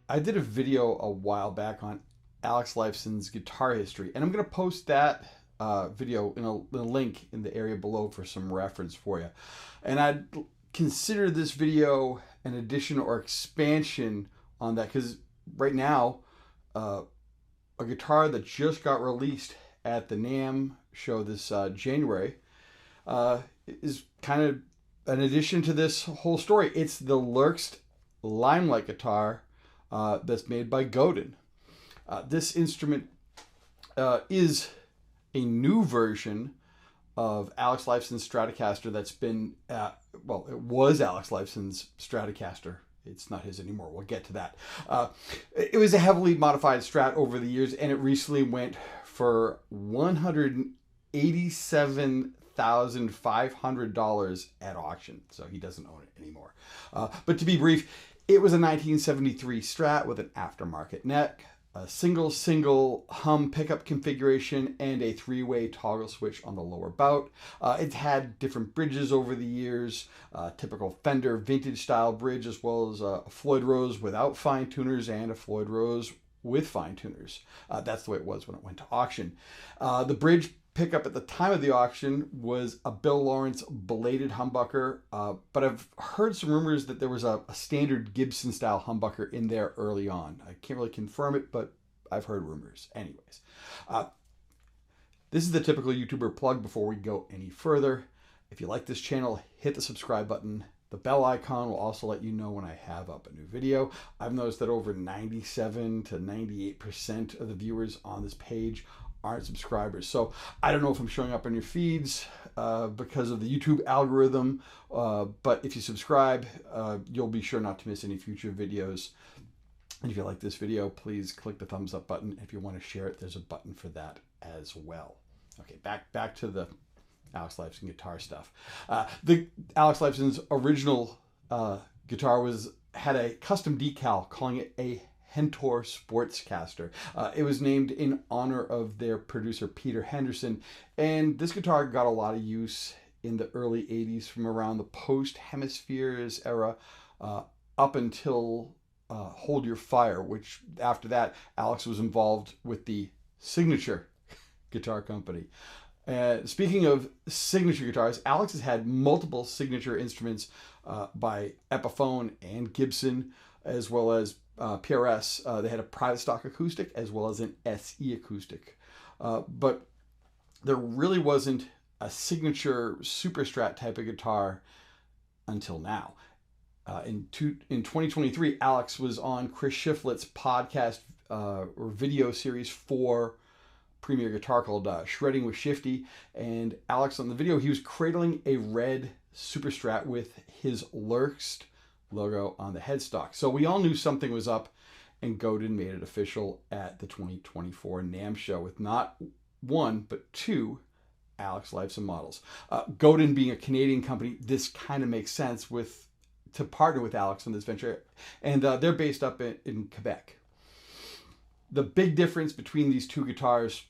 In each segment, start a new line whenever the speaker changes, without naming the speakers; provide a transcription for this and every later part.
I did a video a while back on Alex Lifeson's guitar history, and I'm going to post that video in a link in the area below for some reference for you. And I'd consider this video an addition or expansion on that because right now, a guitar that just got released at the NAMM show this January is kind of an addition to this whole story. It's the Lifeson Limelight guitar that's made by Godin. This instrument is a new version of Alex Lifeson's Stratocaster that's been, well, it was Alex Lifeson's Stratocaster. It's not his anymore. We'll get to that. It was a heavily modified Strat over the years, and it recently went for $187,500 at auction. So he doesn't own it anymore. But to be brief, it was a 1973 Strat with an aftermarket neck, a single hum pickup configuration, and a three-way toggle switch on the lower bout. It had different bridges over the years, typical Fender vintage style bridge, as well as a Floyd Rose without fine tuners and a Floyd Rose with fine tuners. That's the way it was when it went to auction. The bridge pickup at the time of the auction was a Bill Lawrence bladed humbucker, but I've heard some rumors that there was a standard Gibson style humbucker in there early on. I can't really confirm it, but I've heard rumors. Anyways, this is the typical YouTuber plug before we go any further. If you like this channel, hit the subscribe button. The bell icon will also let you know when I have up a new video. I've noticed that over 97 to 98% of the viewers on this page aren't subscribers. So I don't know if I'm showing up on your feeds because of the YouTube algorithm, but if you subscribe, you'll be sure not to miss any future videos. And if you like this video, please click the thumbs up button. If you want to share it, there's a button for that as well. Okay, back to the Alex Lifeson guitar stuff. The Alex Lifeson's original guitar had a custom decal calling it a Hentor Sportscaster. It was named in honor of their producer Peter Henderson, and this guitar got a lot of use in the early 80s from around the post-Hemispheres era up until Hold Your Fire, which after that Alex was involved with the Signature Guitar Company. Speaking of signature guitars, Alex has had multiple signature instruments by Epiphone and Gibson, as well as PRS. They had a private stock acoustic as well as an SE acoustic. But there really wasn't a signature super Strat type of guitar until now. In 2023, Alex was on Chris Shiflett's podcast or video series for Premier Guitar called Shredding with Shifty, and Alex on the video, he was cradling a red super Strat with his Lifson logo on the headstock. So we all knew something was up, and Godin made it official at the 2024 NAMM show with not one, but two Alex Lifeson models. Godin being a Canadian company, this kind of makes sense to partner with Alex on this venture, and they're based up in Quebec. The big difference between these two guitars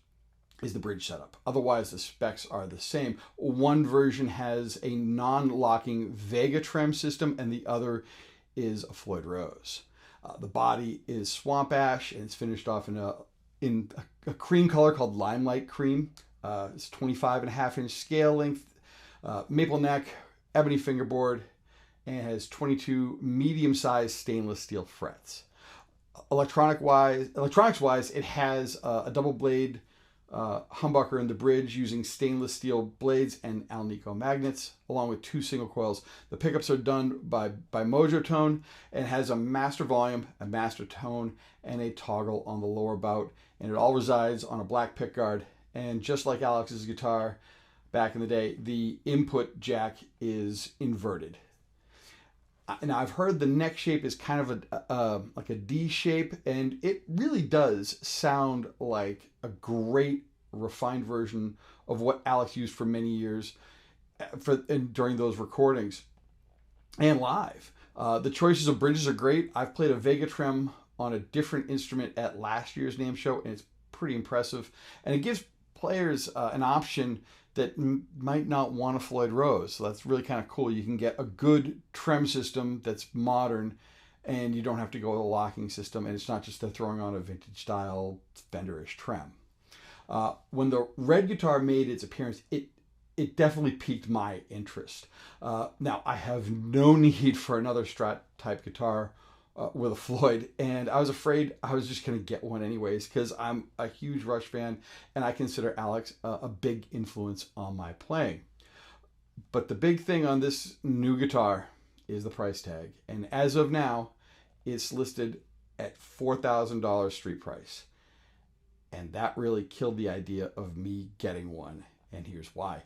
is the bridge setup. Otherwise, the specs are the same. One version has a non-locking Vega trem system, and the other is a Floyd Rose. The body is swamp ash, and it's finished off in a cream color called Limelight Cream. It's 25.5-inch scale length, maple neck, ebony fingerboard, and has 22 medium-sized stainless steel frets. Electronics-wise, it has a double blade humbucker in the bridge using stainless steel blades and Alnico magnets, along with two single coils. The pickups are done by Mojo Tone and has a master volume, a master tone, and a toggle on the lower bout. And it all resides on a black pickguard. And just like Alex's guitar back in the day, the input jack is inverted. Now, I've heard the neck shape is kind of like a D shape, and it really does sound like a great refined version of what Alex used for many years during those recordings and live. The choices of bridges are great. I've played a Vega trem on a different instrument at last year's NAMM show, and it's pretty impressive. And it gives players an option that might not want a Floyd Rose. So that's really kind of cool. You can get a good trem system that's modern and you don't have to go with a locking system, and it's not just throwing on a vintage style Fender-ish trem. When the red guitar made its appearance, it definitely piqued my interest. Now, I have no need for another Strat type guitar with a Floyd, and I was afraid I was just going to get one anyways because I'm a huge Rush fan, and I consider Alex a big influence on my playing. But the big thing on this new guitar is the price tag, and as of now, it's listed at $4,000 street price, and that really killed the idea of me getting one. And here's why.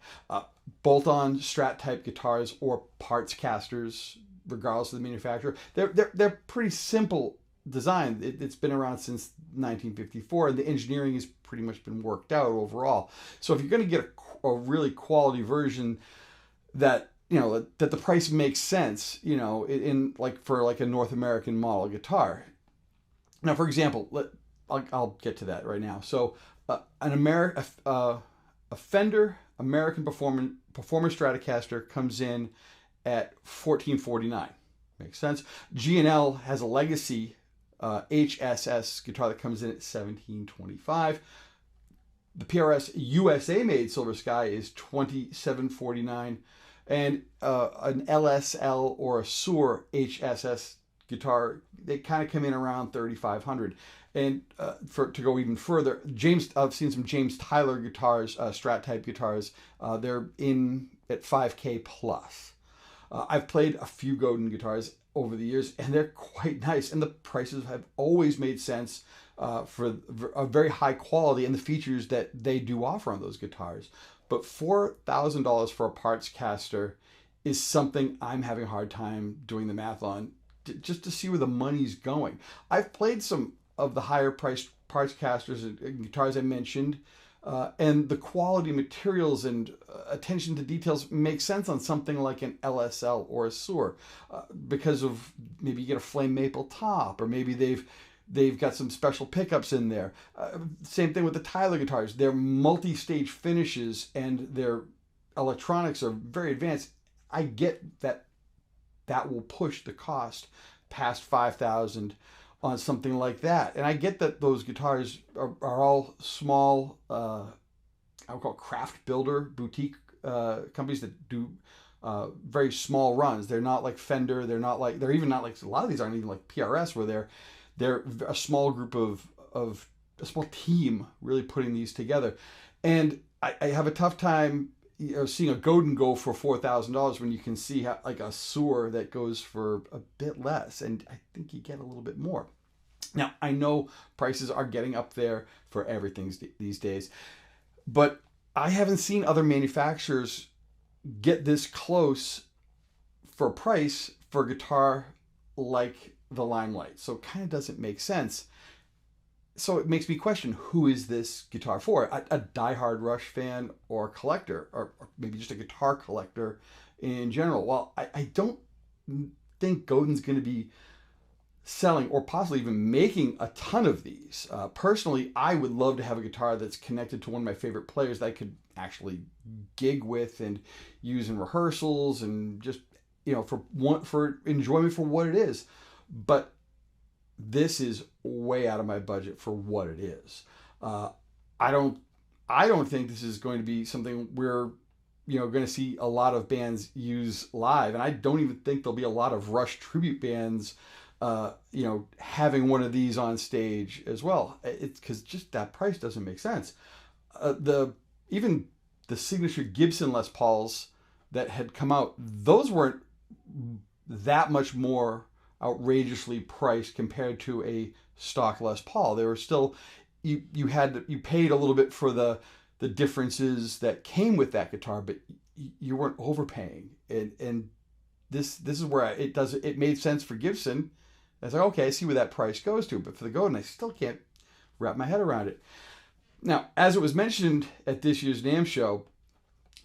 Bolt-on Strat type guitars or parts casters, regardless of the manufacturer, they're pretty simple design. It's been around since 1954, and the engineering has pretty much been worked out overall. So if you're going to get a really quality version that that the price makes sense, in for a North American model guitar. Now, for example, I'll get to that right now. So a Fender American Performer Stratocaster comes in at $1,449. Makes sense. G&L has a legacy HSS guitar that comes in at $1,725. The PRS USA made Silver Sky is $2,749, and an LSL or a Sur HSS guitar, they kind of come in around $3,500. And to go even further, I've seen some James Tyler guitars, Strat type guitars. They're in at $5K plus. I've played a few Godin guitars over the years, and they're quite nice. And the prices have always made sense for a very high quality and the features that they do offer on those guitars. But $4,000 for a parts caster is something I'm having a hard time doing the math on, just to see where the money's going. I've played some of the higher priced parts casters and guitars I mentioned, and the quality materials and attention to details make sense on something like an LSL or a Sur, because of maybe you get a flame maple top, or maybe they've got some special pickups in there. Same thing with the Tyler guitars. They're multi-stage finishes and their electronics are very advanced. I get that will push the cost past $5,000 on something like that. And I get that those guitars are all small, I would call craft builder, boutique companies that do very small runs. They're not like Fender. They're even not like, a lot of these aren't even like PRS, where they're a small group of a small team really putting these together. And I have a tough time seeing a Godin go for $4,000 when you can see how, like a Sur that goes for a bit less, and I think you get a little bit more. Now, I know prices are getting up there for everything these days, but I haven't seen other manufacturers get this close for price for a guitar like the Limelight. So it kind of doesn't make sense. So it makes me question, who is this guitar for? A diehard Rush fan or a collector, or maybe just a guitar collector in general? Well, I don't think Godin's going to be selling or possibly even making a ton of these. Personally, I would love to have a guitar that's connected to one of my favorite players that I could actually gig with and use in rehearsals and just, for enjoyment for what it is. But this is way out of my budget for what it is. I don't think this is going to be something we're going to see a lot of bands use live, and I don't even think there'll be a lot of Rush tribute bands having one of these on stage as well. It's because just that price doesn't make sense. Even the signature Gibson Les Pauls that had come out, those weren't that much more outrageously priced compared to a stock Les Paul. They were still, you paid a little bit for the differences that came with that guitar, but you weren't overpaying. And this is where it made sense for Gibson. I was like, okay, I see where that price goes to, but for the Godin, I still can't wrap my head around it. Now, as it was mentioned at this year's NAMM show,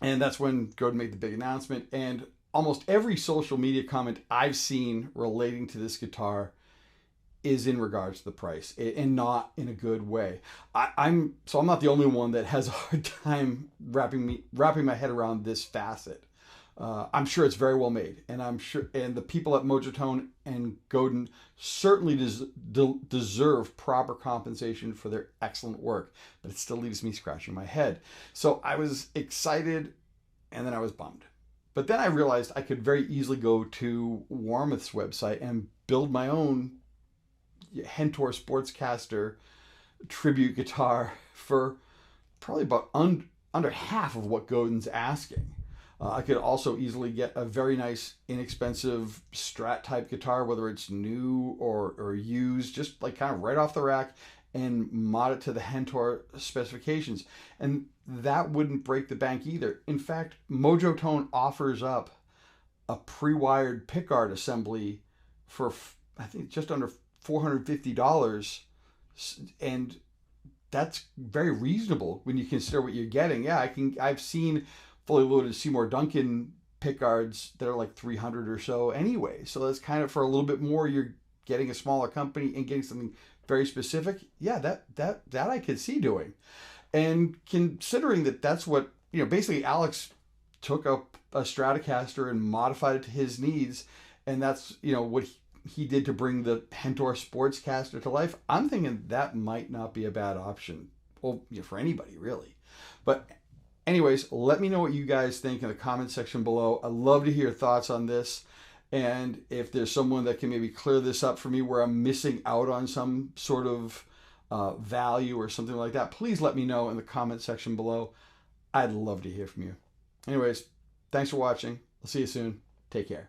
and that's when Godin made the big announcement, and almost every social media comment I've seen relating to this guitar is in regards to the price, and not in a good way. I'm not the only one that has a hard time wrapping my head around this facet. I'm sure it's very well made, and I'm sure, and the people at Mojotone and Godin certainly deserve proper compensation for their excellent work. But it still leaves me scratching my head. So I was excited, and then I was bummed. But then I realized I could very easily go to Warmoth's website and build my own Hentor Sportscaster tribute guitar for probably about under half of what Godin's asking. I could also easily get a very nice, inexpensive Strat type guitar, whether it's new or used, just like kind of right off the rack, and mod it to the Hentor specifications. And that wouldn't break the bank either. In fact, Mojotone offers up a pre-wired pickguard assembly for, I think, just under $450. And that's very reasonable when you consider what you're getting. Yeah, I've seen fully loaded Seymour Duncan pickguards that are like 300 or so anyway. So that's kind of, for a little bit more, you're getting a smaller company and getting something very specific. Yeah, that I could see doing. And considering that that's what, basically Alex took a Stratocaster and modified it to his needs, and that's, what he did to bring the Hentor Sportscaster to life, I'm thinking that might not be a bad option. Well, for anybody, really. But anyways, let me know what you guys think in the comment section below. I'd love to hear your thoughts on this. And if there's someone that can maybe clear this up for me where I'm missing out on some sort of value or something like that, please let me know in the comment section below. I'd love to hear from you. Anyways, thanks for watching. I'll see you soon. Take care.